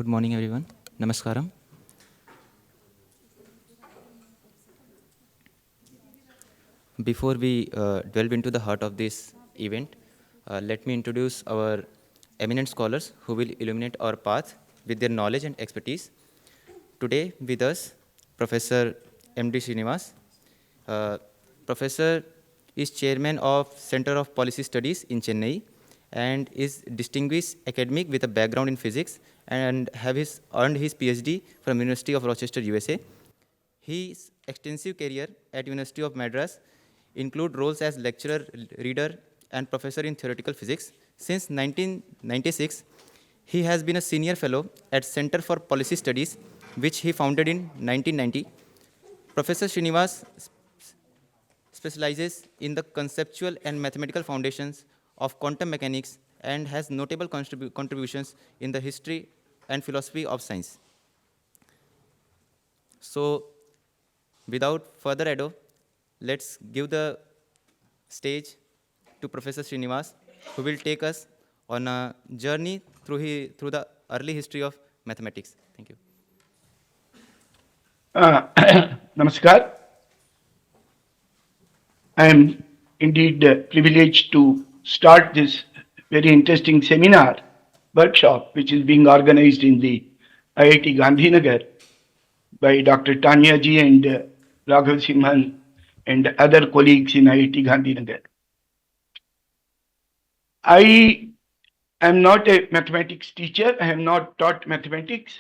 Good morning, everyone. Namaskaram. Before we delve into the heart of this event, let me introduce our eminent scholars who will illuminate our path with their knowledge and expertise. Today, with us, Professor M.D. Srinivas. Uh, Professor is chairman of Center of Policy Studies in Chennai and is distinguished academic with a background in physics and earned his PhD from University of Rochester, USA. His extensive career at University of Madras include roles as lecturer, reader, and professor in theoretical physics. Since 1996, he has been a senior fellow at Center for Policy Studies, which he founded in 1990. Professor Srinivas specializes in the conceptual and mathematical foundations of quantum mechanics and has notable contributions in the history and philosophy of science. So, without further ado, let's give the stage to Professor Srinivas, who will take us on a journey through the early history of mathematics. Thank you. Namaskar. I am indeed privileged to start this very interesting seminar workshop, which is being organized in the IIT Gandhinagar by Dr. Tanya ji and Raghav Simhan and other colleagues in IIT Gandhinagar. I am not a mathematics teacher. I have not taught mathematics,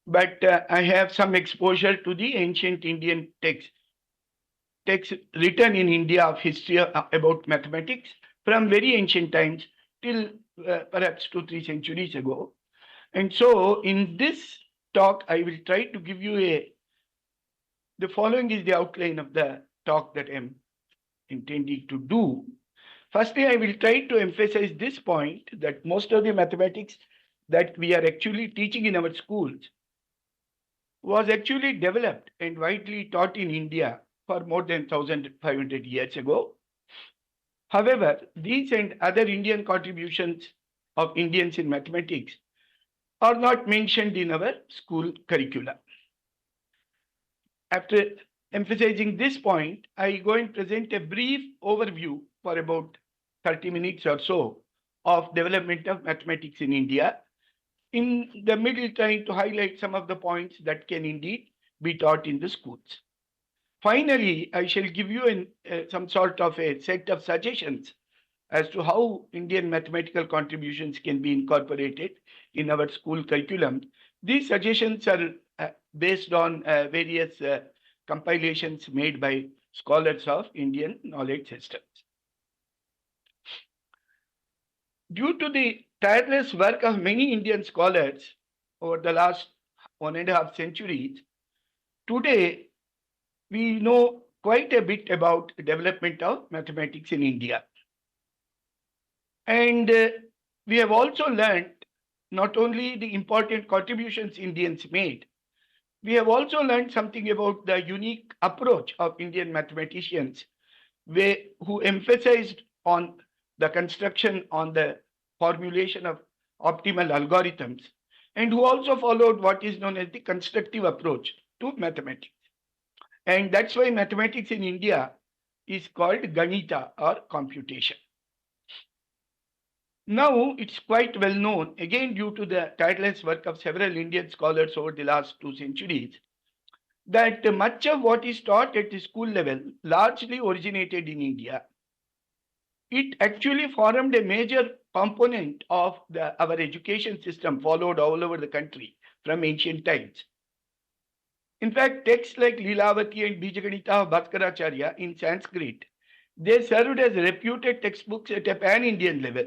but I have some exposure to the ancient Indian texts written in India of history about mathematics from very ancient times till perhaps 2-3 centuries ago. And so in this talk, I will try to give you the following is the outline of the talk that I'm intending to do. Firstly, I will try to emphasize this point that most of the mathematics that we are actually teaching in our schools was actually developed and widely taught in India for more than 1,500 years ago. However, these and other Indian contributions of Indians in mathematics are not mentioned in our school curricula. After emphasizing this point, I go and present a brief overview for about 30 minutes or so of development of mathematics in India, in the middle trying to highlight some of the points that can indeed be taught in the schools. Finally, I shall give you some sort of a set of suggestions as to how Indian mathematical contributions can be incorporated in our school curriculum. These suggestions are based on various compilations made by scholars of Indian knowledge systems. Due to the tireless work of many Indian scholars over the last 1.5 centuries, today we know quite a bit about the development of mathematics in India. And we have also learned not only the important contributions Indians made, we have also learned something about the unique approach of Indian mathematicians who emphasized on the construction, on the formulation of optimal algorithms, and who also followed what is known as the constructive approach to mathematics. And that's why mathematics in India is called Ganita or computation. Now, it's quite well known, again due to the tireless work of several Indian scholars over the last 2 centuries, that much of what is taught at the school level largely originated in India. It actually formed a major component of our education system followed all over the country from ancient times. In fact, texts like Lilavati and Bijaganita of Bhaskaracharya in Sanskrit, they served as reputed textbooks at a pan-Indian level.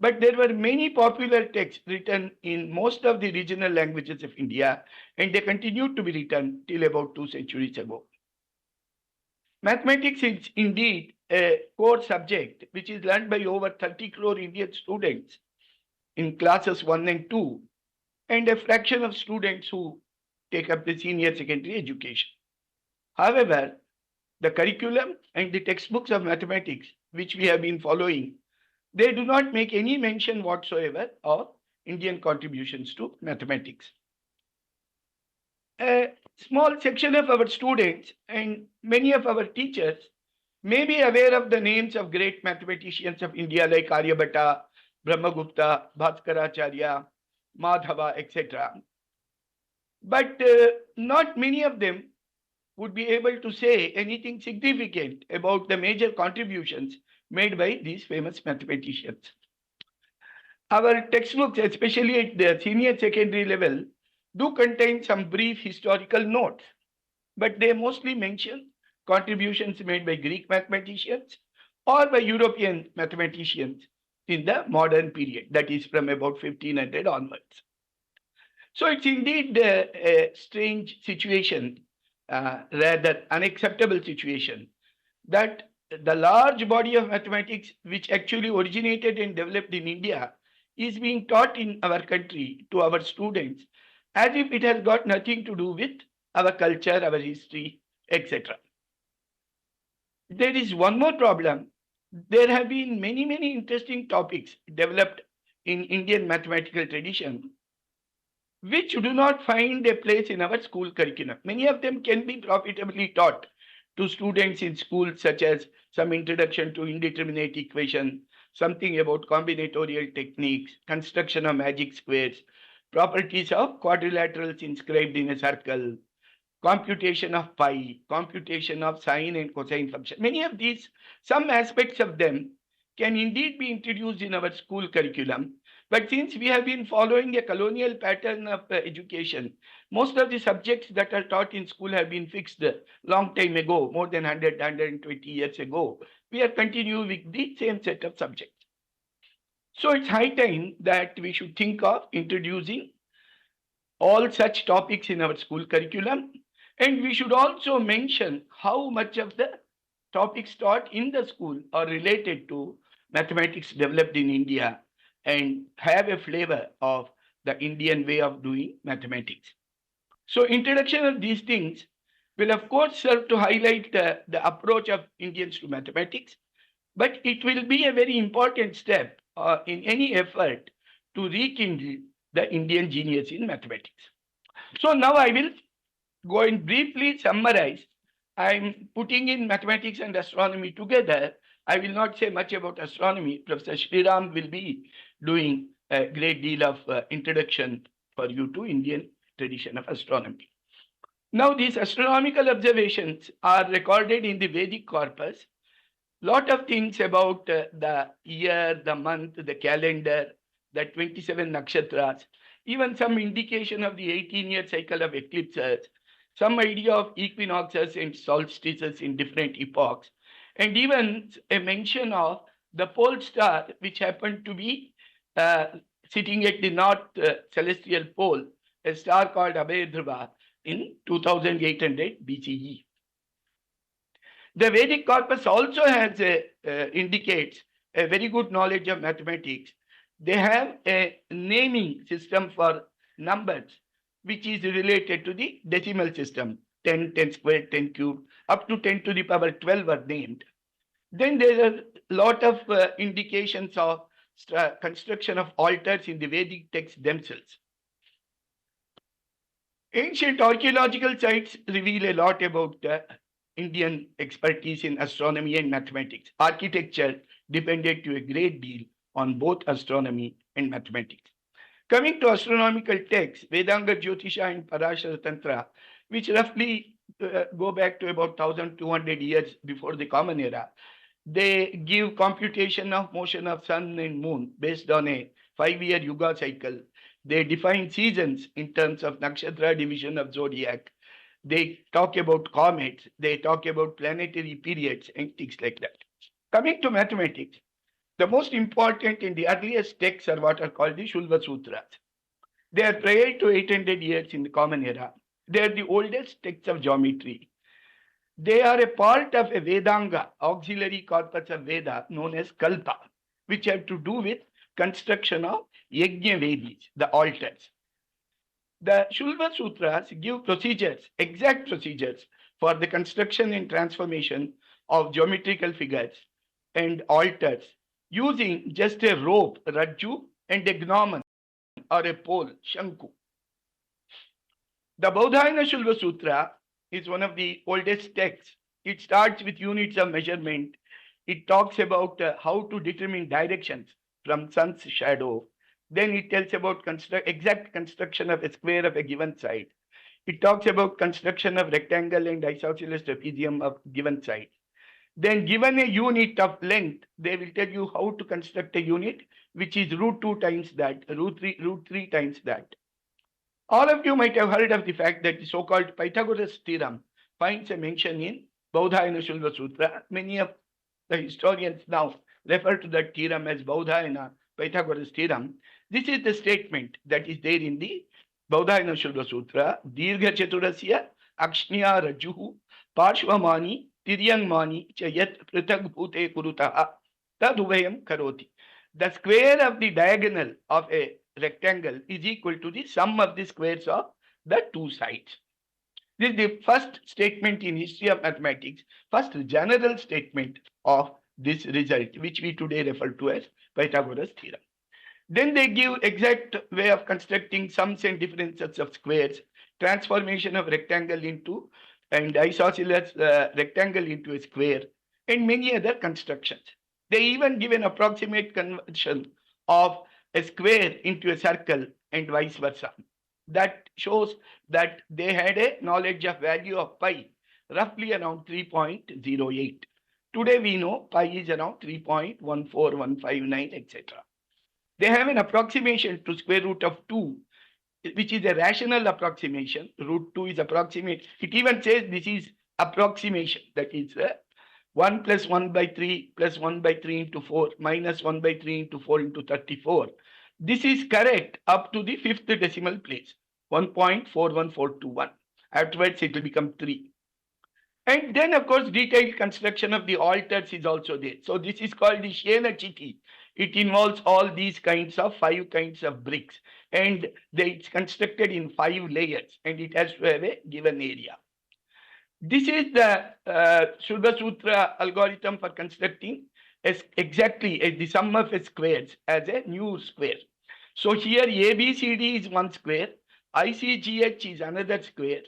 But there were many popular texts written in most of the regional languages of India, and they continued to be written till about 2 centuries ago. Mathematics is indeed a core subject which is learned by over 30 crore Indian students in classes 1 and 2, and a fraction of students who take up the senior secondary education. However, the curriculum and the textbooks of mathematics, which we have been following, they do not make any mention whatsoever of Indian contributions to mathematics. A small section of our students and many of our teachers may be aware of the names of great mathematicians of India like Aryabhatta, Brahmagupta, Bhaskaracharya, Madhava, etc. But not many of them would be able to say anything significant about the major contributions made by these famous mathematicians. Our textbooks, especially at the senior secondary level, do contain some brief historical notes, but they mostly mention contributions made by Greek mathematicians or by European mathematicians in the modern period, that is from about 1500 onwards. So it's indeed a strange situation, rather unacceptable situation, that the large body of mathematics which actually originated and developed in India is being taught in our country to our students as if it has got nothing to do with our culture, our history, etc. There is one more problem. There have been many, many interesting topics developed in Indian mathematical tradition which do not find a place in our school curriculum. Many of them can be profitably taught to students in schools, such as some introduction to indeterminate equation, something about combinatorial techniques, construction of magic squares, properties of quadrilaterals inscribed in a circle, computation of pi, computation of sine and cosine function. Many of these, some aspects of them can indeed be introduced in our school curriculum. But since we have been following a colonial pattern of education, most of the subjects that are taught in school have been fixed long time ago, more than 100, 120 years ago. We are continuing with the same set of subjects. So it's high time that we should think of introducing all such topics in our school curriculum. And we should also mention how much of the topics taught in the school are related to mathematics developed in India and have a flavor of the Indian way of doing mathematics. So, introduction of these things will, of course, serve to highlight the approach of Indians to mathematics, but it will be a very important step in any effort to rekindle the Indian genius in mathematics. So now I will go and briefly summarize. I'm putting in mathematics and astronomy together. I will not say much about astronomy. Professor Sriram will be doing a great deal of introduction for you to Indian tradition of astronomy. Now, these astronomical observations are recorded in the Vedic corpus. Lot of things about the year, the month, the calendar, the 27 nakshatras, even some indication of the 18-year cycle of eclipses, some idea of equinoxes and solstices in different epochs, and even a mention of the pole star, which happened to be uh, sitting at the north celestial pole, a star called Abhayadhrava in 2800 BCE. The Vedic corpus also has indicates a very good knowledge of mathematics. They have a naming system for numbers, which is related to the decimal system. 10, 10 squared, 10 cubed, up to 10 to the power 12 are named. Then there are a lot of indications of construction of altars in the Vedic texts themselves. Ancient archaeological sites reveal a lot about Indian expertise in astronomy and mathematics. Architecture depended to a great deal on both astronomy and mathematics. Coming to astronomical texts, Vedanga Jyotisha and Parashara Tantra, which roughly go back to about 1200 years before the Common Era, they give computation of motion of sun and moon based on a 5-year yuga cycle. They define seasons in terms of nakshatra division of zodiac. They talk about comets. They talk about planetary periods and things like that. Coming to mathematics, the most important in the earliest texts are what are called the Shulva Sutras. They are prior to 800 years in the Common Era. They are the oldest texts of geometry. They are a part of a Vedanga, auxiliary corpus of Veda known as Kalpa, which have to do with construction of Yajna Vedis, the altars. The Shulva Sutras give procedures, exact procedures for the construction and transformation of geometrical figures and altars using just a rope, rajju, and a gnomon, or a pole, Shanku. The Bodhayana Shulva Sutra is one of the oldest texts. It starts with units of measurement. It talks about how to determine directions from sun's shadow. Then it tells about exact construction of a square of a given side. It talks about construction of rectangle and isosceles trapezium of given side. Then given a unit of length, they will tell you how to construct a unit, which is root 2 times that, root 3 times that. All of you might have heard of the fact that the so-called Pythagoras theorem finds a mention in Bodhayana Shulva Sutra. Many of the historians now refer to that theorem as Bodhayana Pythagoras theorem. This is the statement that is there in the Bodhayana Shulva Sutra. Dirgha Chaturasya Akshniya Rajuhu Parshvamani Tiryangmani Chayat Pritag Bhute Kurutaha Taduvayam Karoti. The square of the diagonal of a rectangle is equal to the sum of the squares of the two sides. This is the first statement in history of mathematics, first general statement of this result, which we today refer to as Pythagoras theorem. Then they give exact way of constructing sums and differences of squares, transformation of rectangle into and isosceles rectangle into a square, and many other constructions. They even give an approximate conversion of a square into a circle and vice versa. That shows that they had a knowledge of value of pi roughly around 3.08. Today we know pi is around 3.14159, etc. They have an approximation to square root of 2, which is a rational approximation. Root 2 is approximate. It even says this is approximation. That is 1 plus 1 by 3 plus 1 by 3 into 4 minus 1 by 3 into 4 into 34. This is correct up to the fifth decimal place, 1.41421. Afterwards, it will become 3. And then, of course, detailed construction of the altars is also there. So this is called the Shena Chiti. It involves all these kinds of 5 kinds of bricks. And it's constructed in 5 layers. And it has to have a given area. This is the Shulva Sutra algorithm for constructing exactly the sum of squares as a new square. So here ABCD is one square, ICGH is another square.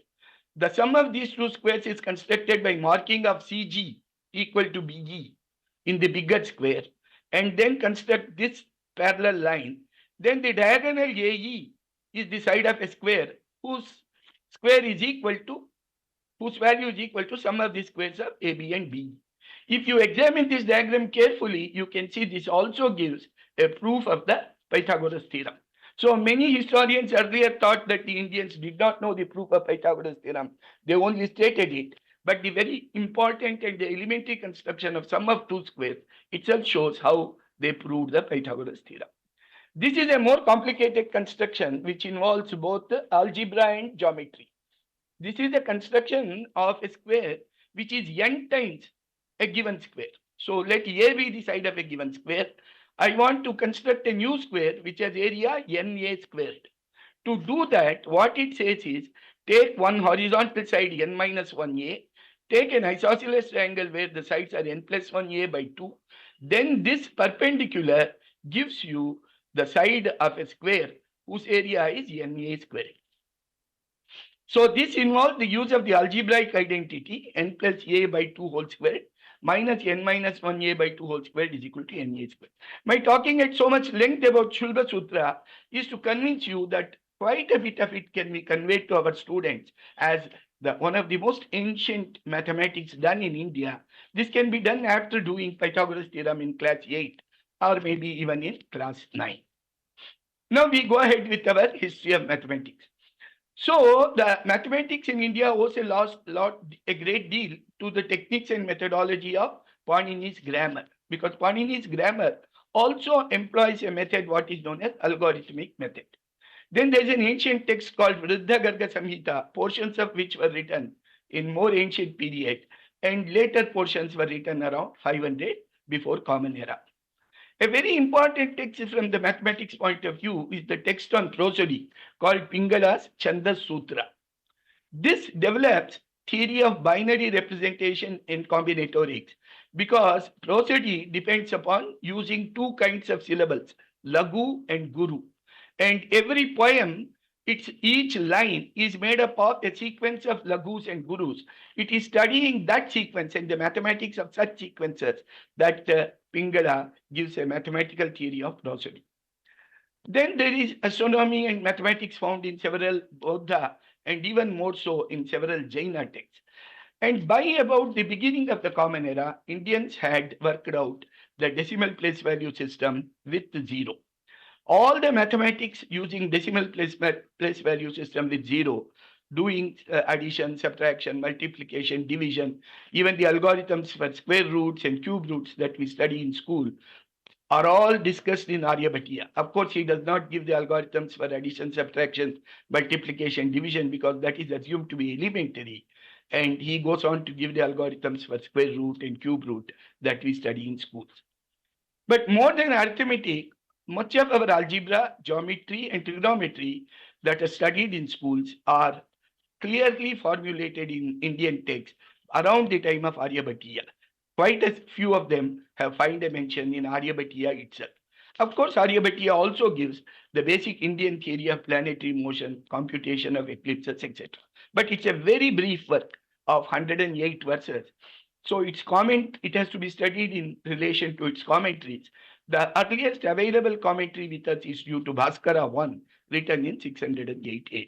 The sum of these two squares is constructed by marking of CG equal to BE in the bigger square, and then construct this parallel line. Then the diagonal AE is the side of a square whose square is equal to, whose value is equal to sum of the squares of AB and BE. If you examine this diagram carefully, you can see this also gives a proof of the Pythagoras theorem. So many historians earlier thought that the Indians did not know the proof of Pythagoras theorem. They only stated it. But the very important and the elementary construction of sum of two squares itself shows how they proved the Pythagoras theorem. This is a more complicated construction which involves both algebra and geometry. This is a construction of a square which is n times a given square. So let A be the side of a given square. I want to construct a new square which has area NA squared. To do that, what it says is take one horizontal side n minus 1a, take an isosceles triangle where the sides are n plus 1a by 2. Then this perpendicular gives you the side of a square whose area is NA squared. So this involves the use of the algebraic identity n plus a by 2 whole squared minus n minus 1a by 2 whole squared is equal to na squared. My talking at so much length about Shulva Sutra is to convince you that quite a bit of it can be conveyed to our students as one of the most ancient mathematics done in India. This can be done after doing Pythagoras theorem in class 8 or maybe even in class 9. Now we go ahead with our history of mathematics. So the mathematics in India owes a great deal to the techniques and methodology of Panini's grammar, because Panini's grammar also employs a method what is known as algorithmic method. Then there is an ancient text called Vriddha Garga Samhita, portions of which were written in more ancient period, and later portions were written around 500 before Common Era. A very important text from the mathematics point of view is the text on prosody called Pingala's Chandas Sutra. This develops theory of binary representation in combinatorics because prosody depends upon using two kinds of syllables, lagu and guru. And every poem, each line is made up of a sequence of laghus and gurus. It is studying that sequence and the mathematics of such sequences that Pingala gives a mathematical theory of prosody. Then there is astronomy and mathematics found in several Buddha and even more so in several Jaina texts. And by about the beginning of the Common Era, Indians had worked out the decimal place value system with zero. All the mathematics using decimal place value system with zero, doing addition, subtraction, multiplication, division, even the algorithms for square roots and cube roots that we study in school are all discussed in Aryabhatiya. Of course, he does not give the algorithms for addition, subtraction, multiplication, division, because that is assumed to be elementary. And he goes on to give the algorithms for square root and cube root that we study in schools. But more than arithmetic, much of our algebra, geometry, and trigonometry that are studied in schools are clearly formulated in Indian texts around the time of Aryabhatiya. Quite a few of them have found a mention in Aryabhatiya itself. Of course, Aryabhatiya also gives the basic Indian theory of planetary motion, computation of eclipses, etc. But it's a very brief work of 108 verses. So its comment, it has to be studied in relation to its commentaries. The earliest available commentary with us is due to Bhaskara 1, written in 608 AD.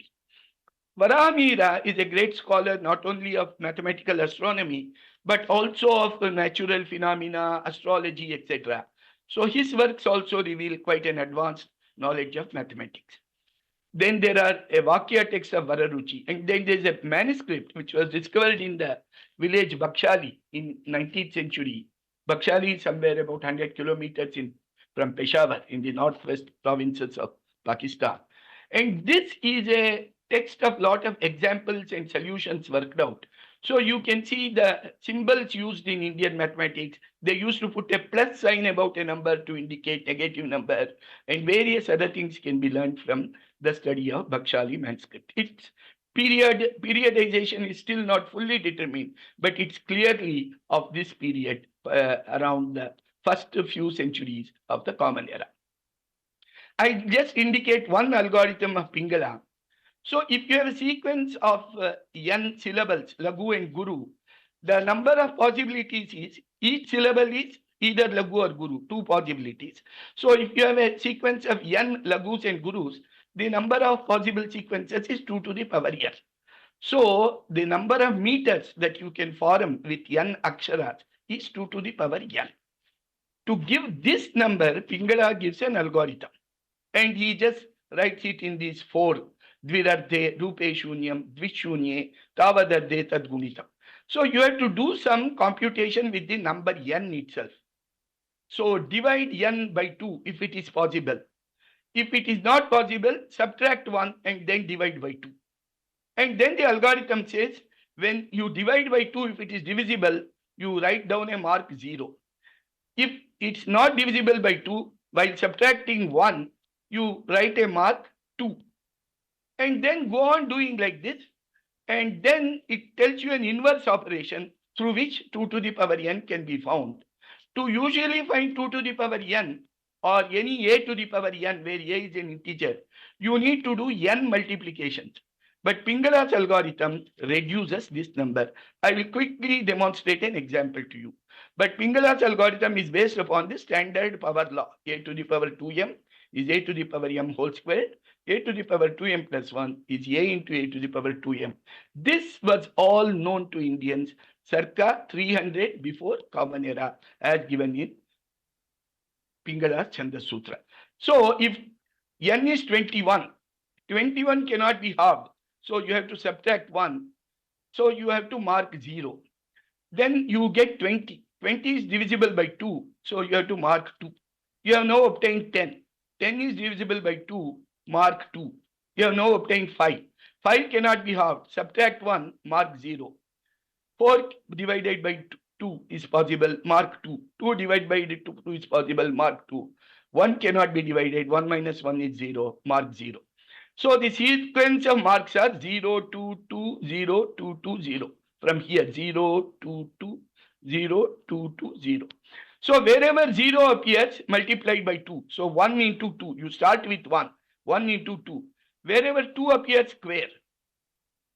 Varamira is a great scholar not only of mathematical astronomy, but also of natural phenomena, astrology, etc. So his works also reveal quite an advanced knowledge of mathematics. Then there are a Vakya text of Vararuchi, and then there's a manuscript which was discovered in the village Bakshali in 19th century. Bakshali is somewhere about 100 kilometers from Peshawar in the northwest provinces of Pakistan. And this is a text of lot of examples and solutions worked out. So you can see the symbols used in Indian mathematics. They used to put a plus sign about a number to indicate negative number, and various other things can be learned from the study of Bakshali manuscript. Its periodization is still not fully determined, but it's clearly of this period around the first few centuries of the Common Era. I just indicate one algorithm of Pingala. So if you have a sequence of n syllables, Lagu and Guru, the number of possibilities is each syllable is either Lagu or Guru, two possibilities. So if you have a sequence of n Lagus and Gurus, the number of possible sequences is 2 to the power n. So the number of meters that you can form with n aksharas is 2 to the power n. To give this number, Pingala gives an algorithm. And he just writes it in these four: Dvirarthe, Rupe Shunyam, Dvishunye, Tavadarthe, Tadgunitam. So you have to do some computation with the number n itself. So divide n by 2 if it is possible. If it is not possible, subtract 1 and then divide by 2. And then the algorithm says when you divide by 2, if it is divisible, you write down a mark 0. If it's not divisible by 2, while subtracting 1, you write a mark 2. And then go on doing like this. And then it tells you an inverse operation through which 2 to the power n can be found. To usually find 2 to the power n or any a to the power n where a is an integer, you need to do n multiplications. But Pingala's algorithm reduces this number. I will quickly demonstrate an example to you. But Pingala's algorithm is based upon the standard power law. A to the power 2m is a to the power m whole squared. A to the power 2m plus 1 is a into a to the power 2m. This was all known to Indians circa 300 before Common Era, as given in Pingala's Chandas Sutra. So if n is 21, 21 cannot be halved. So you have to subtract 1. So you have to mark 0. Then you get 20. 20 is divisible by 2. So you have to mark 2. You have now obtained 10. 10 is divisible by 2. Mark 2. You have now obtained 5. 5 cannot be halved. Subtract 1. Mark 0. 4 divided by 2 is possible. Mark 2. 2 divided by 2 is possible. Mark 2. 1 cannot be divided. 1 minus 1 is 0. Mark 0. So the sequence of marks are 0, 2, 2, 0, 2, 2, 0. From here, 0, 2, 2, 0, 2, 2, 0. So wherever 0 appears, multiplied by 2. So 1 into 2, you start with 1. 1 into 2. Wherever 2 appears, square.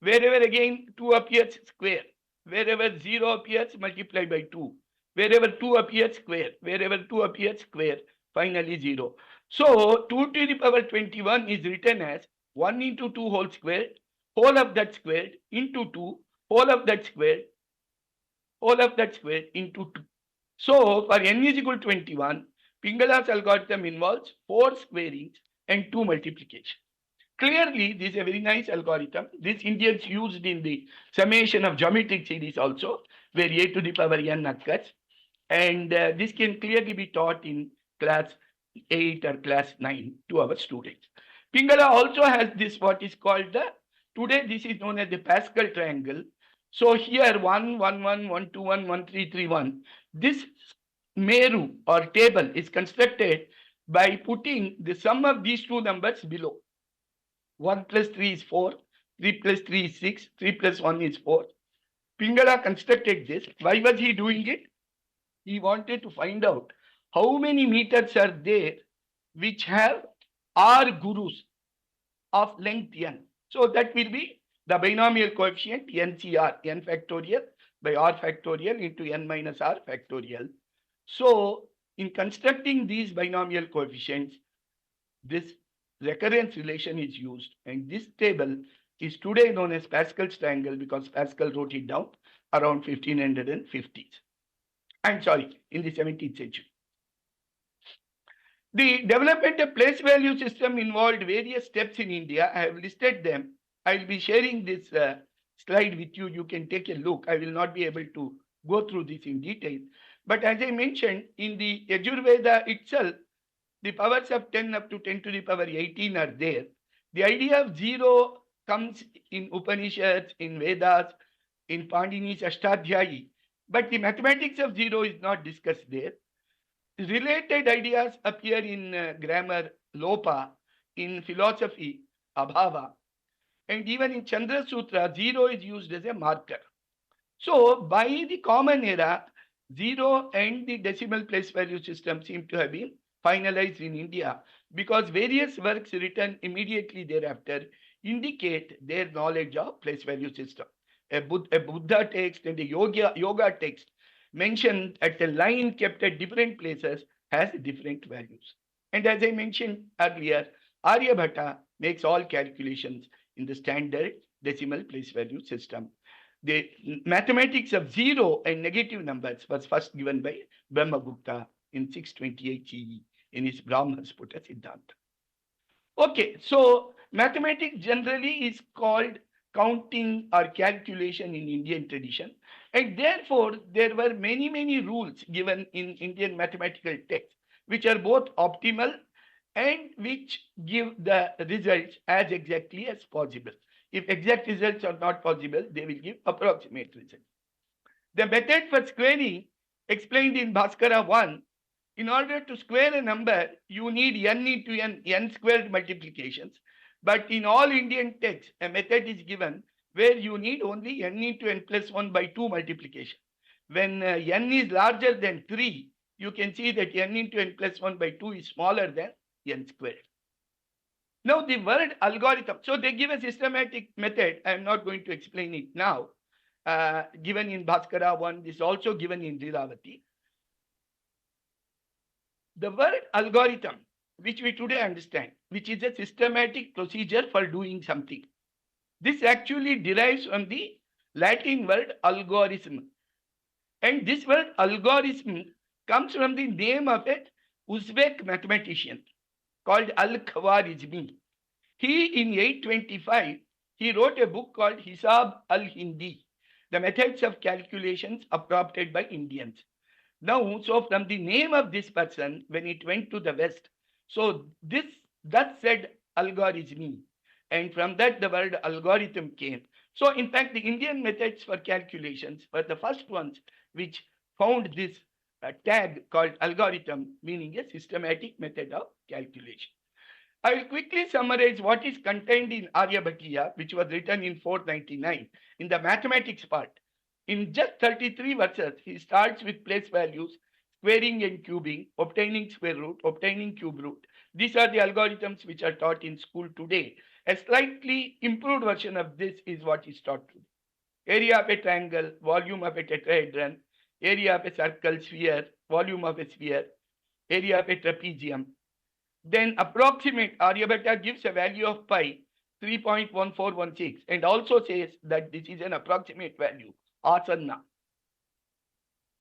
Wherever again 2 appears, square. Wherever 0 appears, multiply by 2. Wherever 2 appears, square. Wherever 2 appears, square. Finally 0. So 2 to the power 21 is written as 1 into 2 whole squared, whole of that squared into 2, whole of that squared, whole of that squared into 2. So for n is equal to 21, Pingala's algorithm involves 4 squarings and 2 multiplication. Clearly, this is a very nice algorithm. This Indians used in the summation of geometric series also, where a to the power n occurs. And this can clearly be taught in class 8 or class 9 to our students. Pingala also has this what is called the, today this is known as the Pascal triangle. So here 1, 1, 1, 1, 2, 1, 1, 3, 3, 1. This Meru or table is constructed by putting the sum of these two numbers below. 1 plus 3 is 4, 3 plus 3 is 6, 3 plus 1 is 4. Pingala constructed this. Why was he doing it? He wanted to find out how many meters are there which have R gurus of length n. So that will be the binomial coefficient NCR, n factorial by R factorial into n minus R factorial. So in constructing these binomial coefficients, this recurrence relation is used, and this table is today known as Pascal's triangle because Pascal wrote it down around 1550s. I'm sorry, in the 17th century. The development of place value system involved various steps in India. I have listed them. I will be sharing this slide with you. You can take a look. I will not be able to go through this in detail. But as I mentioned, in the Yajurveda itself, the powers of 10 up to 10 to the power 18 are there. The idea of zero comes in Upanishads, in Vedas, in Pandini's Ashtadhyayi. But the mathematics of zero is not discussed there. Related ideas appear in grammar, lopa, in philosophy, abhava, and even in Chandra Sutra, zero is used as a marker. So, by the common era, zero and the decimal place value system seem to have been finalized in India because various works written immediately thereafter indicate their knowledge of place value system. A Buddha text and a yoga text mentioned at a line kept at different places has different values. And as I mentioned earlier, Aryabhatta makes all calculations in the standard decimal place value system. The mathematics of zero and negative numbers was first given by Brahmagupta in 628 CE in his Brahmasputa Siddhanta. Okay, so mathematics generally is called counting or calculation in Indian tradition, and therefore there were many rules given in Indian mathematical texts which are both optimal and which give the results as exactly as possible. If exact results are not possible, they will give approximate results. The method for squaring explained in Bhaskara 1, in order to square a number, you need n into n squared multiplications. But in all Indian texts, a method is given where you need only n into n plus 1 by 2 multiplication. When n is larger than 3, you can see that n into n plus 1 by 2 is smaller than n squared. Now the word algorithm, so they give a systematic method. I am not going to explain it now. Given in Bhaskara 1, this is also given in Lilavati. The word algorithm, which we today understand, which is a systematic procedure for doing something. This actually derives from the Latin word algorithm. And this word algorithm comes from the name of a Uzbek mathematician called Al-Khwarizmi. He, in 825, he wrote a book called Hisab al-Hindi, the methods of calculations adopted by Indians. Now, so from the name of this person, when it went to the West, so this that said algorithm, and from that the word algorithm came. So, in fact, the Indian methods for calculations were the first ones which found this tag called algorithm, meaning a systematic method of calculation. I will quickly summarize what is contained in Aryabhatiya, which was written in 499, in the mathematics part. In just 33 verses, he starts with place values, squaring and cubing, obtaining square root, obtaining cube root. These are the algorithms which are taught in school today. A slightly improved version of this is what is taught today. Area of a triangle, volume of a tetrahedron, area of a circle, sphere, volume of a sphere, area of a trapezium. Then approximate Aryabhatta gives a value of pi 3.1416 and also says that this is an approximate value, asanna.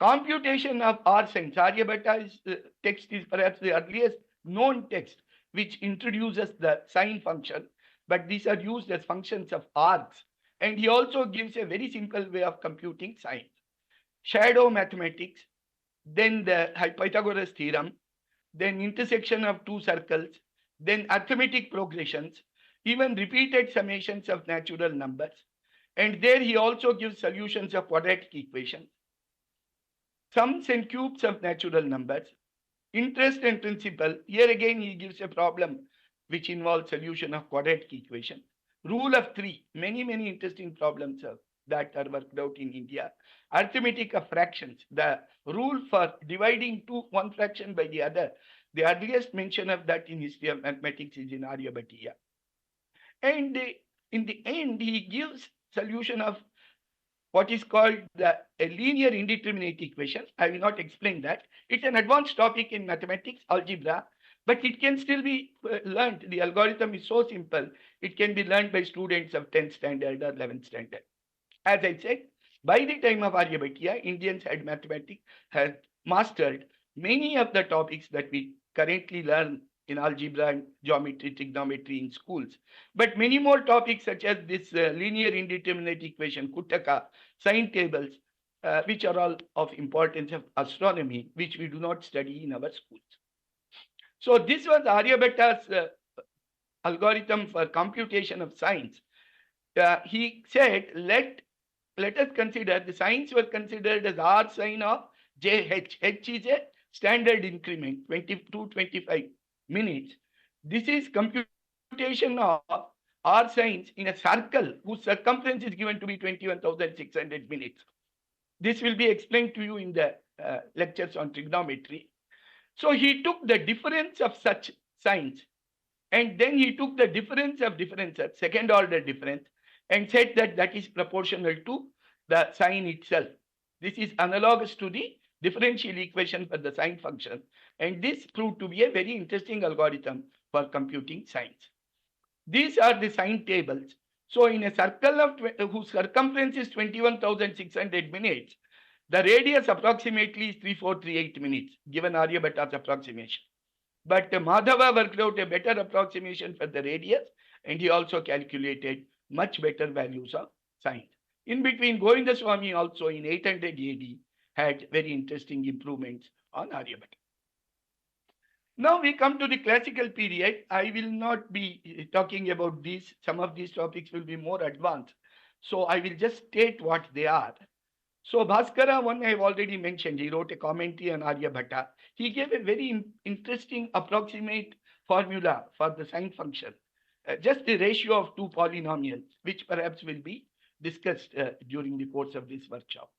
Computation of R signs. Aryabhatta's text is perhaps the earliest known text which introduces the sine function, but these are used as functions of arcs. And he also gives a very simple way of computing sine. Shadow mathematics, then the Pythagoras theorem, then intersection of two circles, then arithmetic progressions, even repeated summations of natural numbers. And there he also gives solutions of quadratic equations, sums and cubes of natural numbers, interest and principal. Here again he gives a problem which involves solution of quadratic equation. Rule of three, many interesting problems that are worked out in India. Arithmetic of fractions, the rule for dividing one fraction by the other. The earliest mention of that in history of mathematics is in Aryabhatiya. And in the end, he gives solution of what is called a linear indeterminate equation. I will not explain that. It's an advanced topic in mathematics, algebra, but it can still be learned. The algorithm is so simple, it can be learned by students of 10th standard or 11th standard. As I said, by the time of Aryabhatiya, Indians had mastered many of the topics that we currently learn in algebra and geometry, trigonometry in schools. But many more topics such as this linear indeterminate equation, Kuttaka, sine tables, which are all of importance of astronomy, which we do not study in our schools. So this was Aryabhatta's algorithm for computation of sines. He said, let us consider the sines were considered as R sine of JH. H is a standard increment, 22-25 minutes. This is computation of R sines in a circle whose circumference is given to be 21,600 minutes. This will be explained to you in the lectures on trigonometry. So he took the difference of such sines, and then he took the difference of differences, second order difference, and said that that is proportional to the sine itself. This is analogous to the differential equation for the sine function, and this proved to be a very interesting algorithm for computing sines. These are the sine tables. So in a circle of whose circumference is 21,600 minutes, the radius approximately is 3438 minutes, given Aryabhatta's approximation. But Madhava worked out a better approximation for the radius, and he also calculated much better values of sine. In between, Govindaswamy also in 800 AD had very interesting improvements on Aryabhatta. Now we come to the classical period. I will not be talking about these. Some of these topics will be more advanced. So I will just state what they are. So Bhaskara, one I have already mentioned, he wrote a commentary on Aryabhatta. He gave a very interesting approximate formula for the sine function, just the ratio of two polynomials, which perhaps will be discussed during the course of this workshop.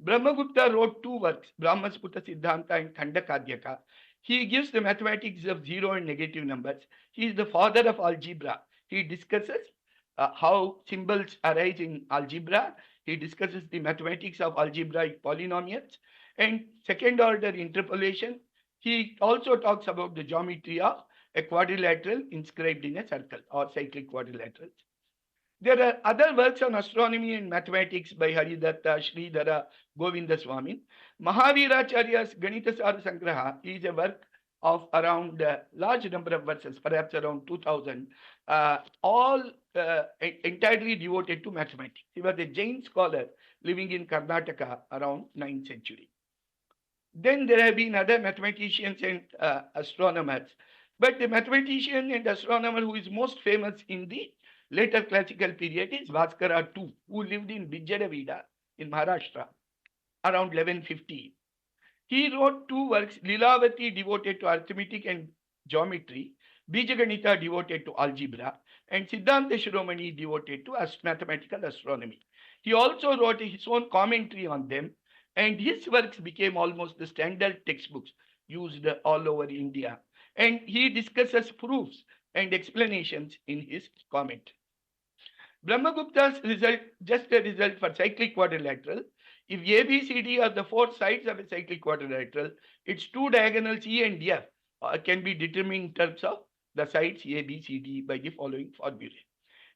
Brahmagupta wrote two works, Brahmasputa Siddhanta and Khandakadyaka. He gives the mathematics of zero and negative numbers. He is the father of algebra. He discusses how symbols arise in algebra. He discusses the mathematics of algebraic polynomials and second order interpolation. He also talks about the geometry of a quadrilateral inscribed in a circle or cyclic quadrilaterals. There are other works on astronomy and mathematics by Haridatta, Sridhara, Govindaswamy. Mahaviracharya's Ganitasara Sangraha is a work of around a large number of verses, perhaps around 2000, all entirely devoted to mathematics. He was a Jain scholar living in Karnataka around 9th century. Then there have been other mathematicians and astronomers. But the mathematician and astronomer who is most famous in the later classical period is Bhaskara II, who lived in Vijayavida in Maharashtra around 1150. He wrote two works, Lilavati devoted to arithmetic and geometry, Bijaganita devoted to algebra, and Siddhanta Shiromani devoted to mathematical astronomy. He also wrote his own commentary on them, And his works became almost the standard textbooks used all over India. And he discusses proofs and explanations in his comment. Brahmagupta's result, just a result for cyclic quadrilateral. If ABCD are the four sides of a cyclic quadrilateral, its two diagonals E and F can be determined in terms of the sides ABCD by the following formula.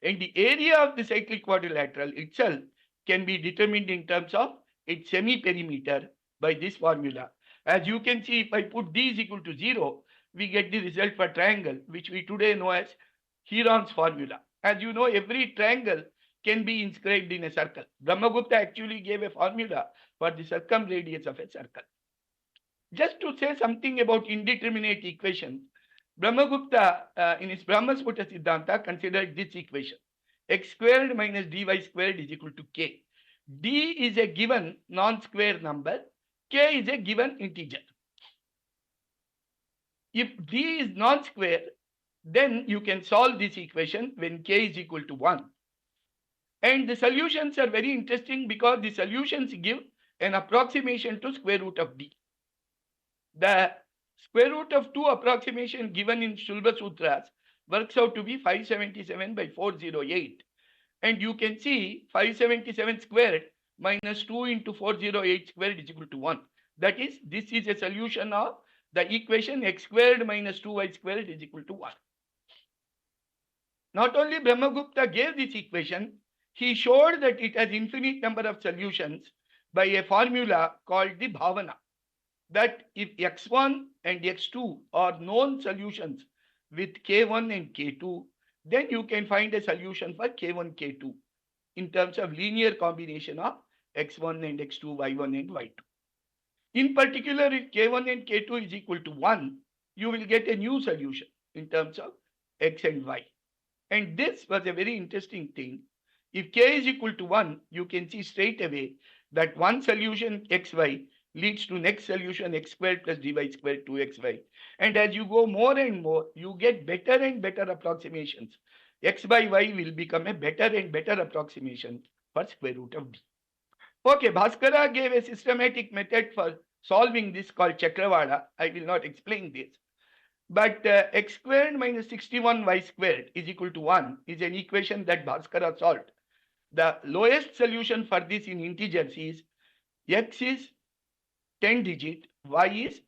And the area of the cyclic quadrilateral itself can be determined in terms of its semi-perimeter by this formula. As you can see, if I put D is equal to 0, we get the result for triangle, which we today know as Heron's formula. As you know, every triangle can be inscribed in a circle. Brahmagupta actually gave a formula for the circumradius of a circle. Just to say something about indeterminate equations, Brahmagupta in his Brahmasputa Siddhanta considered this equation. X squared minus dy squared is equal to k. D is a given non-square number. K is a given integer. If D is non-square, then you can solve this equation when k is equal to 1. And the solutions are very interesting because the solutions give an approximation to square root of D. The square root of 2 approximation given in Shulba Sutras works out to be 577 by 408. And you can see 577 squared minus 2 into 408 squared is equal to 1. That is, this is a solution of the equation x squared minus 2y squared is equal to 1. Not only Brahmagupta gave this equation, he showed that it has infinite number of solutions by a formula called the bhavana. That if x1 and x2 are known solutions with k1 and k2, then you can find a solution for k1, k2 in terms of linear combination of x1 and x2, y1 and y2. In particular, if k1 and k2 is equal to 1, you will get a new solution in terms of x and y. And this was a very interesting thing. If k is equal to 1, you can see straight away that one solution xy leads to next solution x squared plus dy squared 2xy. And as you go more and more, you get better and better approximations. X by y will become a better and better approximation for square root of d. Okay, Bhaskara gave a systematic method for solving this called Chakravada. I will not explain this. But x squared minus 61y squared is equal to 1 is an equation that Bhaskara solved. The lowest solution for this in integers is x is 10 digit, y is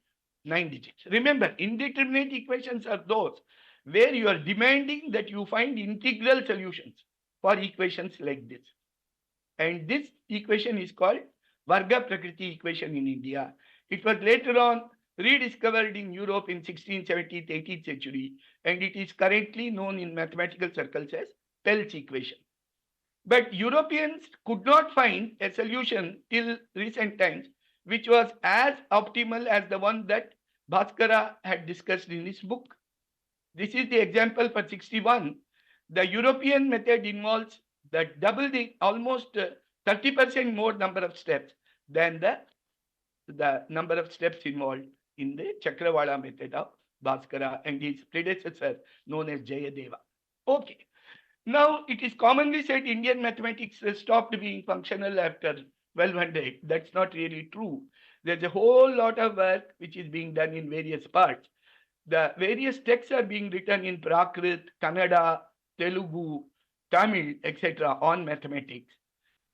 9 digits. Remember, indeterminate equations are those where you are demanding that you find integral solutions for equations like this. And this equation is called Varga Prakriti equation in India. It was later on rediscovered in Europe in 16th, 17th, 18th century, and it is currently known in mathematical circles as Pell's equation. But Europeans could not find a solution till recent times which was as optimal as the one that Bhaskara had discussed in his book. This is the example for 61. The European method involves the almost 30% more number of steps than the number of steps involved in the Chakravada method of Bhaskara and his predecessor known as Jayadeva. Okay. Now, it is commonly said Indian mathematics stopped being functional after 1200. That's not really true. There's a whole lot of work which is being done in various parts. The various texts are being written in Prakrit, Kannada, Telugu, Tamil, etc. on mathematics.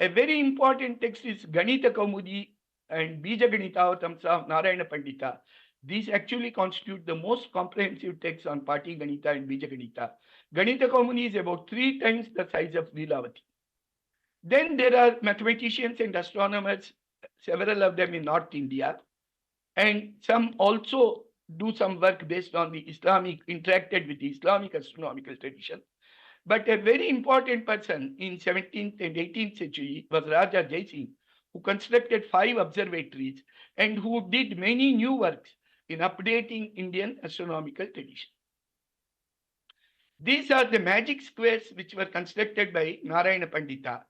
A very important text is Ganita Kaumudi and Bija Ganitavatamsa of Narayana Pandita. These actually constitute the most comprehensive texts on Pati Ganita and Bija Ganita. Ganita Kaumudi is about 3 times the size of Leelavati. Then there are mathematicians and astronomers, several of them in North India, and some also do some work based on the Islamic, interacted with the Islamic astronomical tradition. But a very important person in 17th and 18th century was Raja Jai Singh, who constructed 5 observatories and who did many new works in updating Indian astronomical tradition. These are the magic squares which were constructed by Narayana Pandita.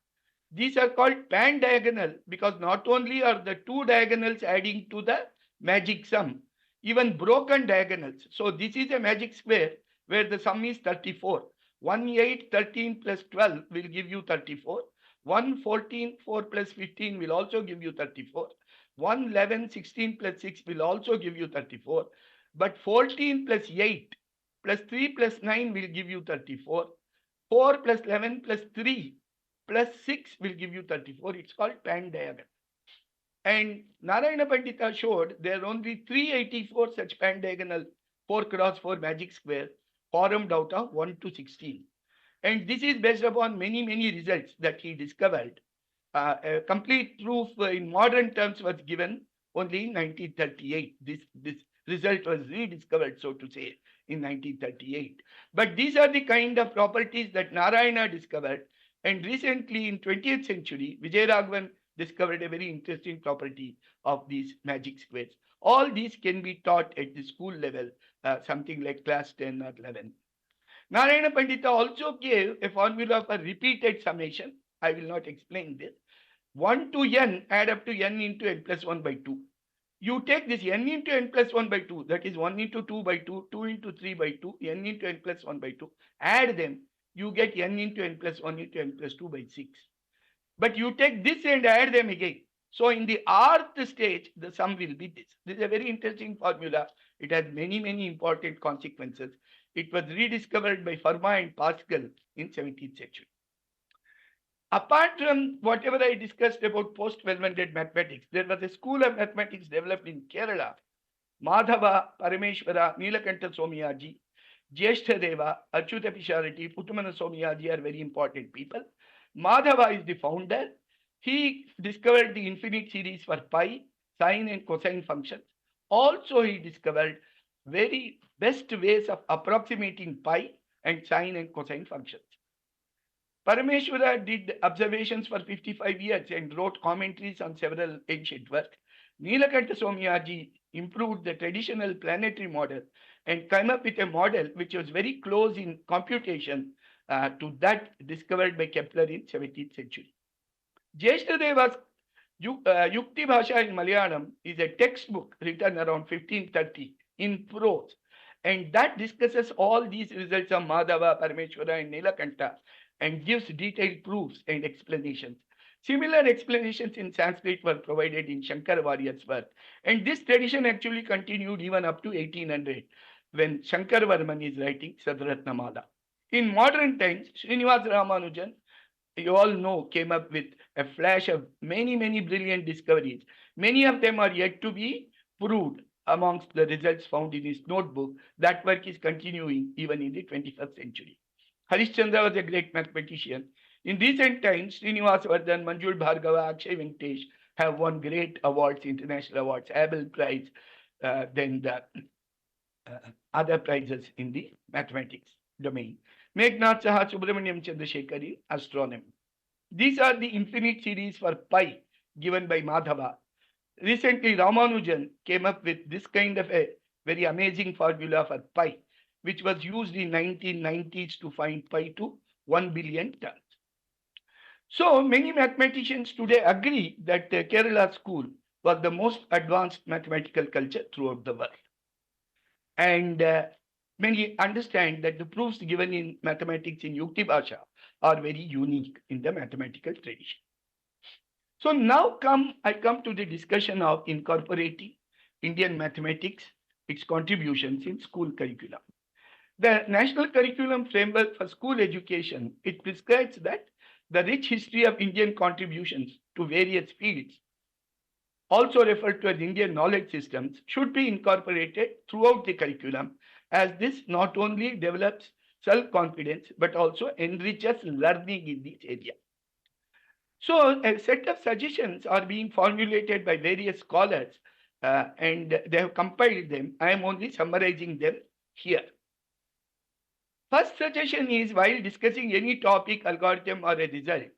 These are called pan-diagonal because not only are the 2 diagonals adding to the magic sum, even broken diagonals. So this is a magic square where the sum is 34. 1, 8, 13 plus 12 will give you 34. 1, 14, 4 plus 15 will also give you 34. 1, 11, 16 plus 6 will also give you 34. But 14 plus 8 plus 3 plus 9 will give you 34. 4 plus 11 plus 3 plus 6 will give you 34. It's called Pan diagram. And Narayana Pandita showed there are only 384 such pan diagonal 4 cross 4 magic square formed out of 1 to 16. And this is based upon many results that he discovered. A complete proof in modern terms was given only in 1938. This result was rediscovered, so to say, in 1938. But these are the kind of properties that Narayana discovered. And recently, in 20th century, Vijayaraghavan discovered a very interesting property of these magic squares. All these can be taught at the school level, something like class 10 or 11. Narayana Pandita also gave a formula for repeated summation. I will not explain this. 1 to n add up to n into n plus 1 by 2. You take this n into n plus 1 by 2, that is 1 into 2 by 2, 2 into 3 by 2, n into n plus 1 by 2. Add them, you get n into n plus 1 into n plus 2 by 6. But you take this and add them again. So in the rth stage, the sum will be this. This is a very interesting formula. It has many important consequences. It was rediscovered by Fermat and Pascal in 17th century. Apart from whatever I discussed about post-1200 mathematics, there was a school of mathematics developed in Kerala. Madhava, Parameshwara, Nilakanta Somayaji, Deva, Achyuta Pisharati, Puttamana Somayaji are very important people. Madhava is the founder. He discovered the infinite series for pi, sine and cosine functions. Also, he discovered very best ways of approximating pi and sine and cosine functions. Parameshwara did observations for 55 years and wrote commentaries on several ancient works. Nilakanta Somayaji improved the traditional planetary model and came up with a model which was very close in computation to that discovered by Kepler in 17th century. Deva's Yukti Bhasha in Malayalam is a textbook written around 1530 in prose. And that discusses all these results of Madhava, Parameshwara, and Nilakanta and gives detailed proofs and explanations. Similar explanations in Sanskrit were provided in Shankaravarya's work. And this tradition actually continued even up to 1800 when Shankarvarman is writing Sadratnamala. In modern times, Srinivas Ramanujan, you all know, came up with a flash of many brilliant discoveries. Many of them are yet to be proved amongst the results found in his notebook. That work is continuing even in the 21st century. Harishchandra was a great mathematician. In recent times, Srinivas Vardhan, Manjul Bhargava, Akshay Venkatesh have won great awards, international awards, Abel Prize, then the other prizes in the mathematics domain. Meghnad Saha, Subramaniam Chandrasekhar, astronomy. These are the infinite series for pi given by Madhava. Recently, Ramanujan came up with this kind of a very amazing formula for pi, which was used in 1990s to find pi to 1 billion tons. So many mathematicians today agree that the Kerala school was the most advanced mathematical culture throughout the world. And many understand that the proofs given in mathematics in Yukti Bhasha are very unique in the mathematical tradition. So now I come to the discussion of incorporating Indian mathematics, its contributions in school curriculum. The National Curriculum Framework for School Education, it prescribes that the rich history of Indian contributions to various fields, also referred to as Indian knowledge systems, should be incorporated throughout the curriculum, as this not only develops self-confidence but also enriches learning in this area. So a set of suggestions are being formulated by various scholars and they have compiled them. I am only summarizing them here. First suggestion is, while discussing any topic, algorithm or a result,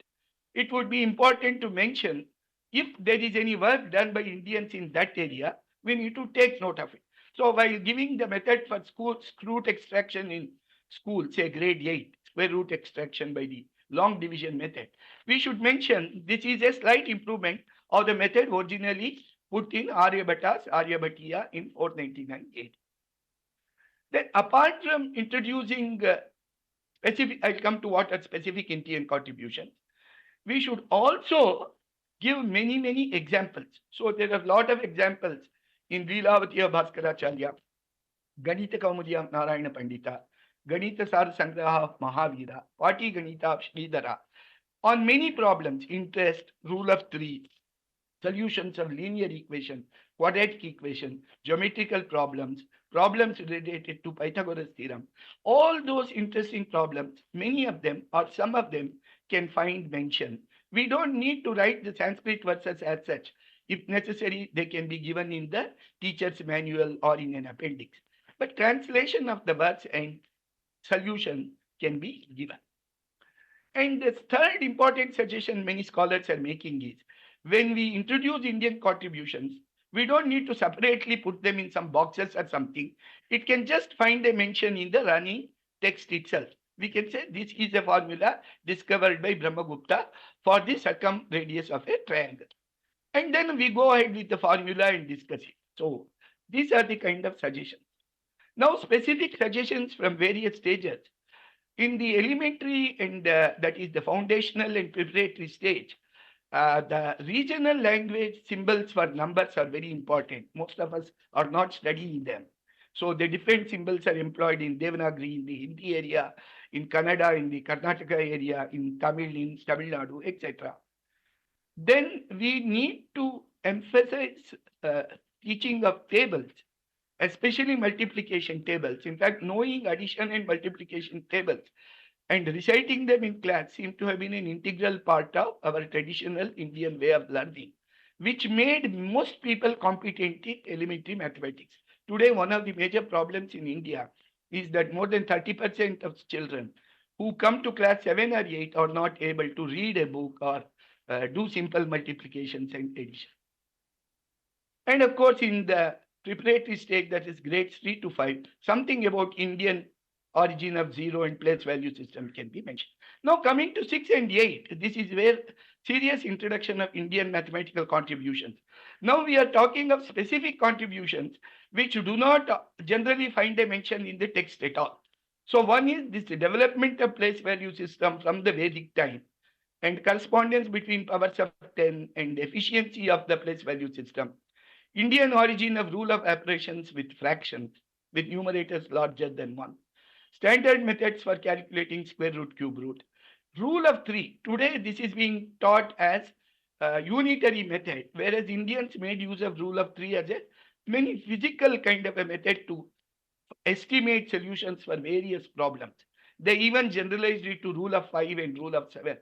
it would be important to mention if there is any work done by Indians in that area, we need to take note of it. So while giving the method for square root extraction in school, say grade 8, square root extraction by the long division method, we should mention this is a slight improvement of the method originally put in Aryabhatiya in 499 AD. Then apart from introducing specific, I'll come to what are specific Indian contributions. We should also give many examples. So there are a lot of examples in Leelavati of Bhaskaracharya, Ganita Kaumudi of Narayana Pandita, Ganita Sar Sangraha of Mahavira, Pati Ganita of Sridhara, on many problems, interest, rule of three, solutions of linear equation, quadratic equation, geometrical problems, problems related to Pythagoras theorem. All those interesting problems, many of them or some of them can find mention. We don't need to write the Sanskrit verses as such. If necessary, they can be given in the teacher's manual or in an appendix. But translation of the words and solution can be given. And the third important suggestion many scholars are making is when we introduce Indian contributions, we don't need to separately put them in some boxes or something. It can just find a mention in the running text itself. We can say this is a formula discovered by Brahmagupta for the circumradius of a triangle. And then we go ahead with the formula and discuss it. So these are the kind of suggestions. Now, specific suggestions from various stages in the elementary and that is the foundational and preparatory stage, the regional language symbols for numbers are very important. Most of us are not studying them. So the different symbols are employed in Devanagari, in the Hindi area, in Kannada, in the Karnataka area, in Tamil, in Tamil Nadu, etc. Then we need to emphasize teaching of tables, especially multiplication tables. In fact, knowing addition and multiplication tables and reciting them in class seem to have been an integral part of our traditional Indian way of learning, which made most people competent in elementary mathematics. Today, one of the major problems in India is that more than 30% of children who come to class 7 or 8 are not able to read a book or do simple multiplications and addition. And of course, in the preparatory stage, that is grades 3 to 5, something about Indian origin of zero and place value system can be mentioned. Now, coming to 6 and 8, this is where serious introduction of Indian mathematical contributions. Now, we are talking of specific contributions which do not generally find a mention in the text at all. So, one is this development of place value system from the Vedic time and correspondence between powers of 10 and efficiency of the place value system. Indian origin of rule of operations with fractions, with numerators larger than 1. Standard methods for calculating square root, cube root. Rule of 3. Today, this is being taught as a unitary method, whereas Indians made use of rule of 3 as a many physical kind of a method to estimate solutions for various problems. They even generalized it to rule of 5 and rule of 7.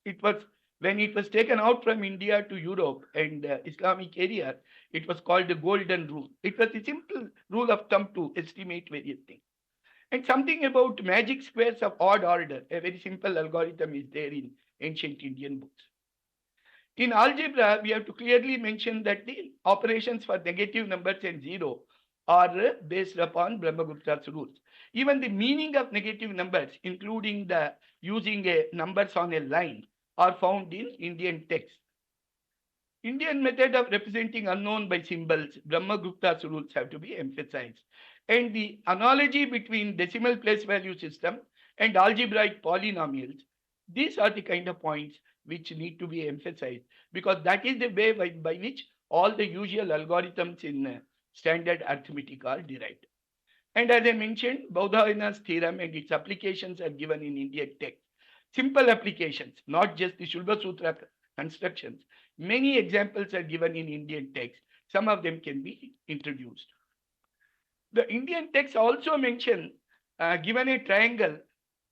It was when it was taken out from India to Europe and Islamic area, it was called the golden rule. It was a simple rule of thumb to estimate various things. And something about magic squares of odd order, a very simple algorithm is there in ancient Indian books. In algebra, we have to clearly mention that the operations for negative numbers and zero are based upon Brahmagupta's rules. Even the meaning of negative numbers, including the using a numbers on a line, are found in Indian texts. Indian method of representing unknown by symbols, Brahmagupta's rules have to be emphasized. And the analogy between decimal place value system and algebraic polynomials, these are the kind of points which need to be emphasized because that is the way by which all the usual algorithms in standard arithmetic are derived. And as I mentioned, Baudhayana's theorem and its applications are given in Indian text. Simple applications, not just the Shulba Sutra constructions. Many examples are given in Indian text. Some of them can be introduced. The Indian text also mention, given a triangle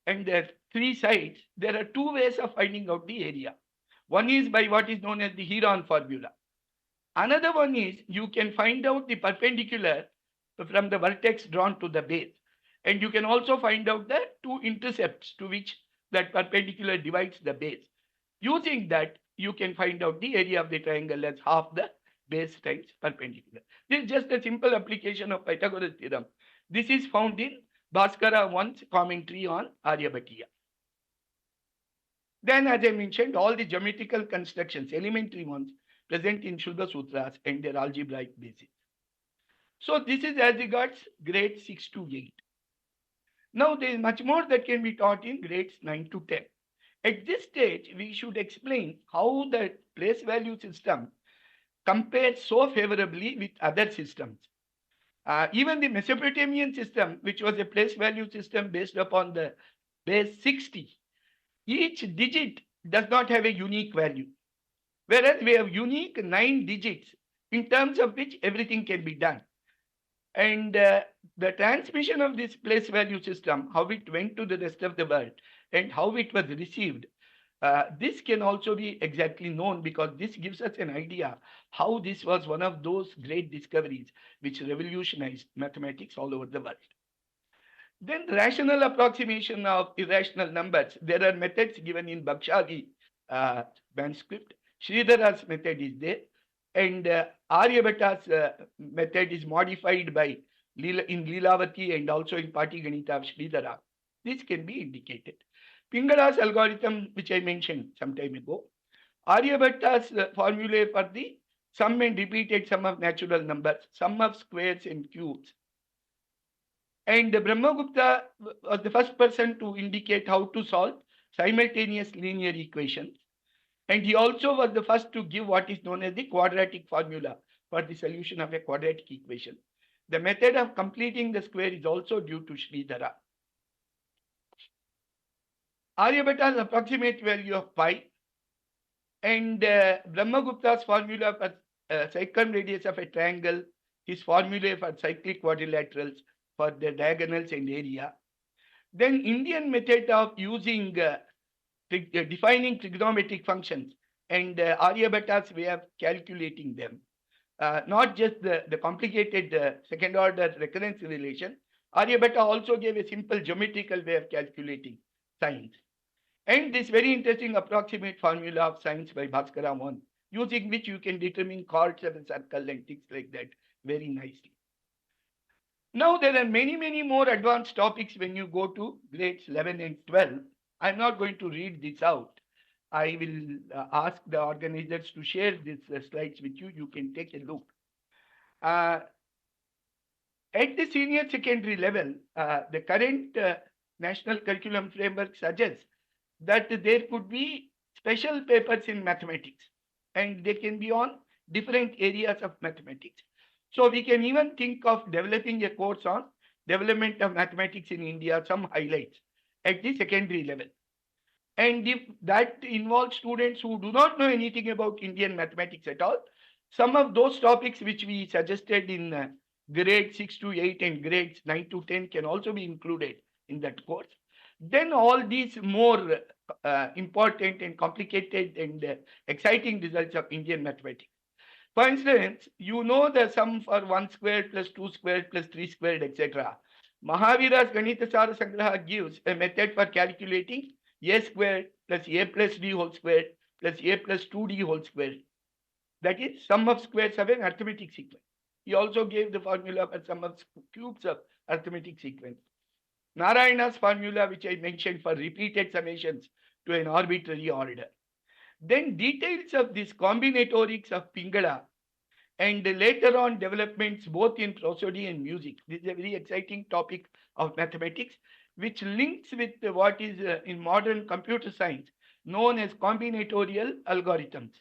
and the three sides, there are two ways of finding out the area. One is by what is known as the Heron formula. Another one is you can find out the perpendicular from the vertex drawn to the base. And you can also find out the two intercepts to which that perpendicular divides the base. Using that, you can find out the area of the triangle as half the base times perpendicular. This is just a simple application of Pythagoras theorem. This is found in Bhaskara 1's commentary on Aryabhatiya. Then, as I mentioned, all the geometrical constructions, elementary ones, present in Shulba Sutras and their algebraic basis. So, this is as regards grades 6 to 8. Now, there is much more that can be taught in grades 9 to 10. At this stage, we should explain how the place value system compares so favorably with other systems. Even the Mesopotamian system, which was a place value system based upon the base 60, each digit does not have a unique value. Whereas we have unique 9 digits in terms of which everything can be done. And the transmission of this place value system, how it went to the rest of the world and how it was received, this can also be exactly known because this gives us an idea how this was one of those great discoveries which revolutionized mathematics all over the world. Then rational approximation of irrational numbers. There are methods given in Bakshavi uh, manuscript. Sridhara's method is there. And Aryabhata's method is modified by in Leelavati and also in Patiganita of Sridhara. This can be indicated. Pingala's algorithm, which I mentioned some time ago. Aryabhata's formulae for the sum and repeated sum of natural numbers, sum of squares and cubes. And Brahmagupta was the first person to indicate how to solve simultaneous linear equations. And he also was the first to give what is known as the quadratic formula for the solution of a quadratic equation. The method of completing the square is also due to Sridhara. Aryabhata's approximate value of pi and Brahmagupta's formula for circumradius of a triangle, his formula for cyclic quadrilaterals for the diagonals and area. Then Indian method of using defining trigonometric functions and Aryabhata's way of calculating them. Not just the complicated second order recurrence relation. Aryabhata also gave a simple geometrical way of calculating sines. And this very interesting approximate formula of sines by Bhaskara 1, using which you can determine chords of a circle and things like that very nicely. Now, there are many more advanced topics when you go to grades 11 and 12. I'm not going to read this out. I will ask the organizers to share these slides with you. You can take a look. At the senior secondary level, the current national curriculum framework suggests that there could be special papers in mathematics and they can be on different areas of mathematics. So we can even think of developing a course on development of mathematics in India, some highlights at the secondary level. And if that involves students who do not know anything about Indian mathematics at all, some of those topics which we suggested in grade 6 to 8 and grades 9 to 10 can also be included in that course. Then all these more important and complicated and exciting results of Indian mathematics. For instance, you know the sum for 1 squared plus 2 squared plus 3 squared, etc. Mahavira's Ganita Sara Sangraha gives a method for calculating a squared plus a plus b whole squared plus a plus 2d whole squared. That is sum of squares of an arithmetic sequence. He also gave the formula for sum of cubes of arithmetic sequence. Narayana's formula, which I mentioned for repeated summations to an arbitrary order. Then details of this combinatorics of Pingala and later on developments both in prosody and music. This is a very exciting topic of mathematics, which links with what is in modern computer science known as combinatorial algorithms.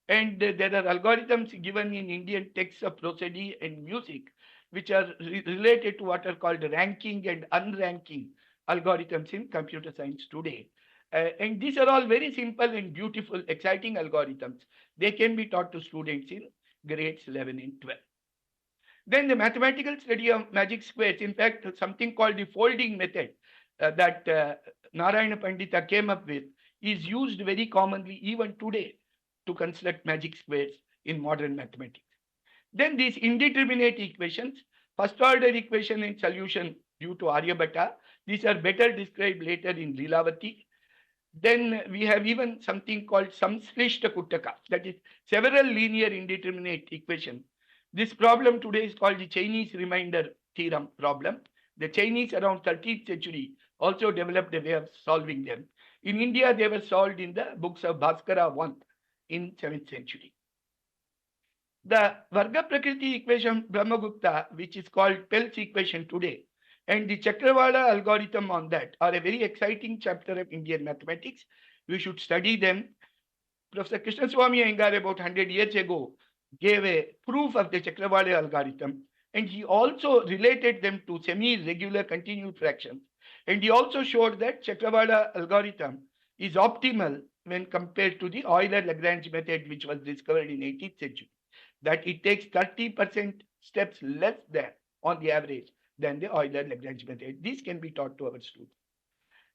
And there are algorithms given in Indian texts of prosody and music, which are related to what are called ranking and unranking algorithms in computer science today. And these are all very simple and beautiful, exciting algorithms. They can be taught to students in grades 11 and 12. Then the mathematical study of magic squares, in fact, something called the folding method that Narayana Pandita came up with, is used very commonly even today to construct magic squares in modern mathematics. Then these indeterminate equations, first order equation and solution due to Aryabhata, these are better described later in Leelavati. Then we have even something called Samslishta Kuttaka, that is several linear indeterminate equations. This problem today is called the Chinese remainder theorem problem. The Chinese around 13th century also developed a way of solving them. In India, they were solved in the books of Bhaskara 1 in 7th century. The Varga Prakriti equation Brahmagupta, which is called Pell's equation today, and the Chakravala algorithm on that are a very exciting chapter of Indian mathematics, We should study them. Professor Krishnaswamy Iyengar about 100 years ago gave a proof of the Chakravarti algorithm, and he also related them to semi-regular continued fractions. And he also showed that Chakravarti algorithm is optimal when compared to the Euler-Lagrange method, which was discovered in 18th century. That it takes 30% steps less than, on the average, than the Euler-Lagrange method. This can be taught to our students.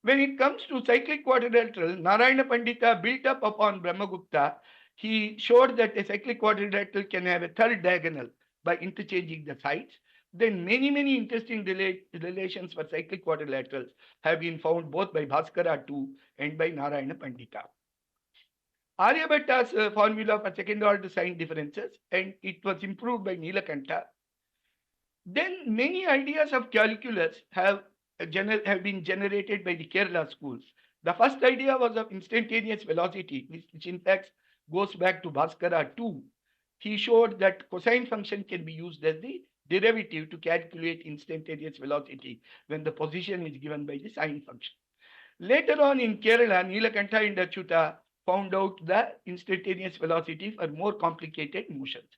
When it comes to cyclic quadrilateral, Narayana Pandita built up upon Brahmagupta. He showed that a cyclic quadrilateral can have a third diagonal by interchanging the sides. Then many interesting relations for cyclic quadrilaterals have been found both by Bhaskara too and by Narayana Pandita. Aryabhatta's formula for second order sign differences, and it was improved by Nilakanta. Then many ideas of calculus have been generated by the Kerala schools. The first idea was of instantaneous velocity, which in fact goes back to Bhaskara too. He showed that cosine function can be used as the derivative to calculate instantaneous velocity when the position is given by the sine function. Later on in Kerala, Nilakantha and Achyuta found out the instantaneous velocity for more complicated motions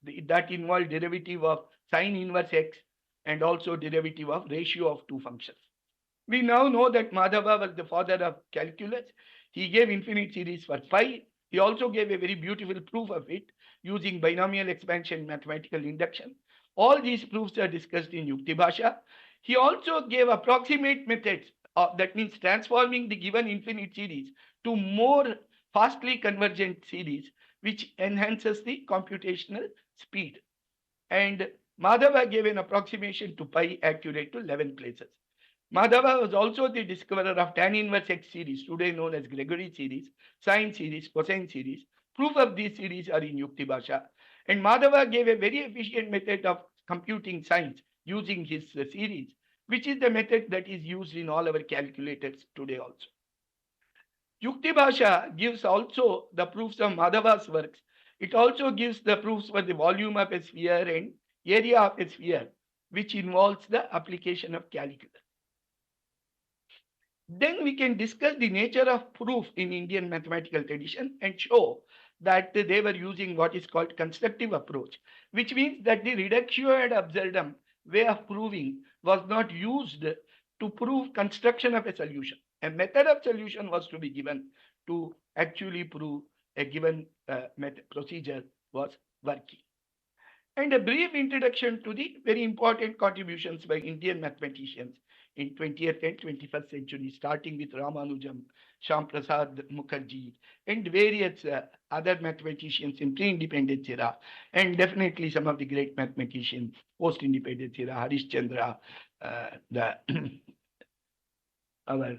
that involve derivative of sine inverse x and also derivative of ratio of two functions. We now know that Madhava was the father of calculus. He gave infinite series for pi. He also gave a very beautiful proof of it using binomial expansion mathematical induction. All these proofs are discussed in Yukti Bhasha. He also gave approximate methods, that means transforming the given infinite series to more fastly convergent series, which enhances the computational speed. And Madhava gave an approximation to pi accurate to 11 places. Madhava was also the discoverer of tan inverse x series, today known as Gregory series, sine series, cosine series. Proof of these series are in Yukti Bhasha. And Madhava gave a very efficient method of computing sines using his series, which is the method that is used in all our calculators today also. Yukti Bhasha gives also the proofs of Madhava's works. It also gives the proofs for the volume of a sphere and area of a sphere, which involves the application of calculus. Then we can discuss the nature of proof in Indian mathematical tradition and show that they were using what is called constructive approach, which means that the reductio ad absurdum way of proving was not used to prove construction of a solution. A method of solution was to be given to actually prove a given procedure was working. And a brief introduction to the very important contributions by Indian mathematicians in 20th and 21st century, starting with Ramanujam, Shyam Prasad Mukherjee, and various other mathematicians in pre-independence era, and definitely some of the great mathematicians post-independence era, Harish Chandra, the our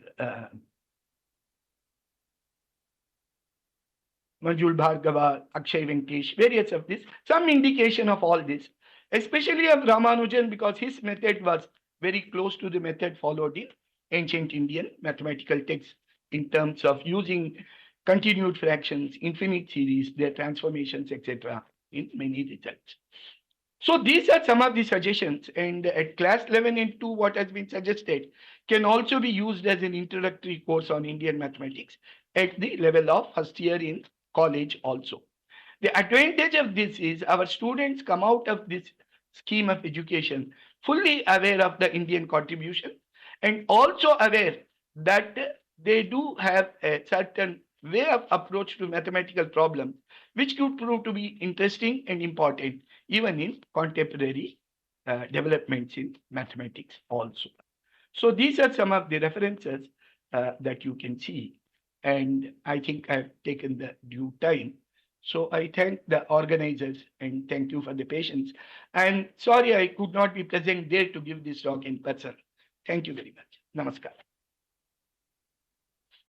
Manjul Bhargava, Akshay Venkatesh, various of this, some indication of all this, especially of Ramanujan, because his method was very close to the method followed in ancient Indian mathematical texts in terms of using continued fractions, infinite series, their transformations, etc., in many results. So these are some of the suggestions, and at class 11 and 2, what has been suggested can also be used as an introductory course on Indian mathematics at the level of first year in college also. The advantage of this is our students come out of this scheme of education fully aware of the Indian contribution and also aware that they do have a certain way of approach to mathematical problems which could prove to be interesting and important even in contemporary developments in mathematics also. So these are some of the references that you can see, and I think I've taken the due time. So I thank the organizers and thank you for the patience. And sorry I could not be present there to give this talk in person. Thank you very much. Namaskar.